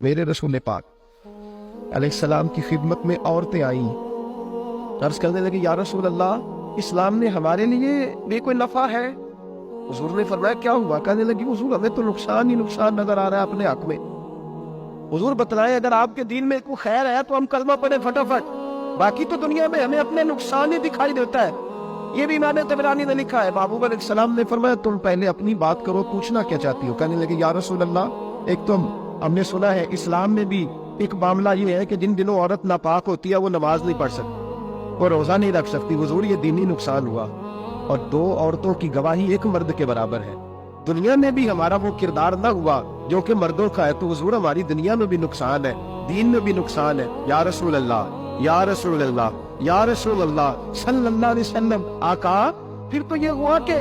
میرے رسول پاک علیہ السلام کی خدمت میں عورتیں آئیں، عرض کرنے لگے یا رسول اللہ اسلام نے ہمارے لیے بھی کوئی نفع ہے؟ حضور نے فرمایا کیا ہوا؟ کہنے لگی حضور ہمیں تو نقصان ہی نقصان نظر آ رہا ہے اپنے حق میں۔ حضور بتلائیں اگر آپ کے دین میں کوئی خیر ہے تو ہم کلمہ پڑھیں فٹافٹ، باقی تو دنیا میں ہمیں اپنے نقصان ہی دکھائی دیتا ہے۔ یہ بھی امام طبرانی نے لکھا ہے۔ محبوب علیہ السلام نے فرمایا تم پہلے اپنی بات کرو، پوچھنا کیا چاہتی ہو؟ کہنے لگے یا رسول اللہ ایک تو ہم نے سنا ہے اسلام میں بھی ایک معاملہ یہ ہے کہ جن دنوں عورت ناپاک ہوتی ہے وہ نماز نہیں پڑھ سکتی، وہ روزہ نہیں رکھ سکتی۔ حضور یہ دینی نقصان ہوا، اور دو عورتوں کی گواہی ایک مرد کے برابر ہے۔ دنیا میں بھی ہمارا وہ کردار نہ ہوا جو کہ مردوں کا ہے، تو حضور ہماری دنیا میں بھی نقصان ہے، دین میں بھی نقصان ہے۔ یا رسول اللہ، یا رسول اللہ، یا رسول اللہ صلی اللہ علیہ وسلم۔ آقا پھر تو یہ ہوا کہ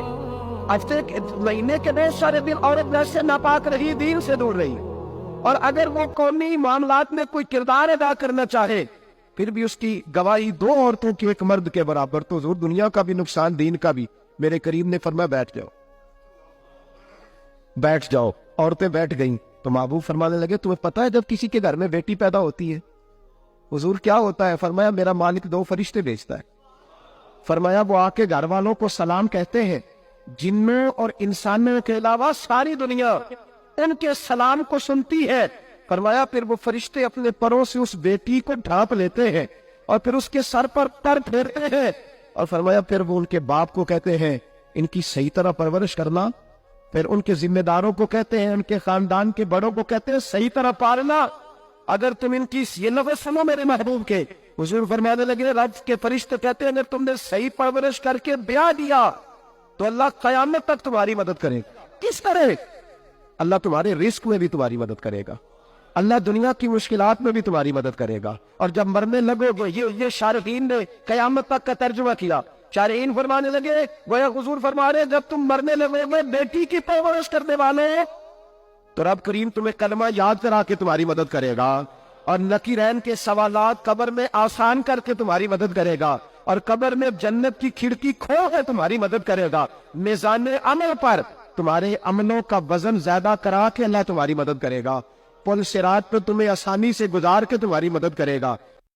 ہفتے مہینے کے بہت سارے دن عورت ویسے ناپاک رہی، دین سے دور رہی، اور اگر وہ قومی معاملات میں کوئی کردار ادا کرنا چاہے پھر بھی اس کی گواہی دو عورتوں کی ایک مرد کے برابر، تو حضور دنیا کا بھی نقصان دین کا بھی۔ میرے کریم نے فرمایا بیٹھ جاؤ، بیٹھ جاؤ۔ عورتیں بیٹھ گئیں تو محبوب فرمانے لگے تمہیں پتہ ہے جب کسی کے گھر میں بیٹی پیدا ہوتی ہے حضور کیا ہوتا ہے؟ فرمایا میرا مالک دو فرشتے بھیجتا ہے۔ فرمایا وہ آ کے گھر والوں کو سلام کہتے ہیں، جنوں اور انسانوں کے علاوہ ساری دنیا ان کے سلام کو سنتی ہے۔ فرمایا پھر وہ فرشتے اپنے پروں سے اس بیٹی کو ڈھانپ لیتے ہیں اور پھر اس کے سر پر پر پھیرتے ہیں، اور فرمایا پھر وہ ان کے باپ کو کہتے ہیں ان کی صحیح طرح پرورش کرنا، پھر ان کے ذمہ داروں کو کہتے ہیں، ان کے خاندان کے بڑوں کو کہتے ہیں صحیح طرح پالنا۔ اگر تم ان کی یہ لفظ سنو میرے محبوب کے، حضور فرمانے لگے رب کے فرشتے کہتے ہیں اگر تم نے صحیح پرورش کر کے بیاہ دیا تو اللہ قیامت تک تمہاری مدد کرے گا۔ کس طرح؟ اللہ تمہارے رزق میں بھی تمہاری مدد کرے گا، اللہ دنیا کی مشکلات میں بھی تمہاری مدد کرے گا، اور جب مرنے لگو گے، یہ شارحین نے قیامت تک کا ترجمہ کیا۔ شارحین فرمانے لگے گویا حضور فرما رہے جب تم مرنے لگے گے بیٹی کی پرورش کرنے والے تو رب کریم تمہیں کلمہ یاد کرا کے تمہاری مدد کرے گا، اور نکیرین کے سوالات قبر میں آسان کر کے تمہاری مدد کرے گا، اور قبر میں جنت کی کھڑکی کھول کے تمہاری مدد کرے گا، میزان عمل پر تمہارے عملوں کا وزن زیادہ کرا کے اللہ تمہاری مدد کرے گا، پل صراط پہ تمہیں آسانی سے گزار کے تمہاری مدد کرے گا۔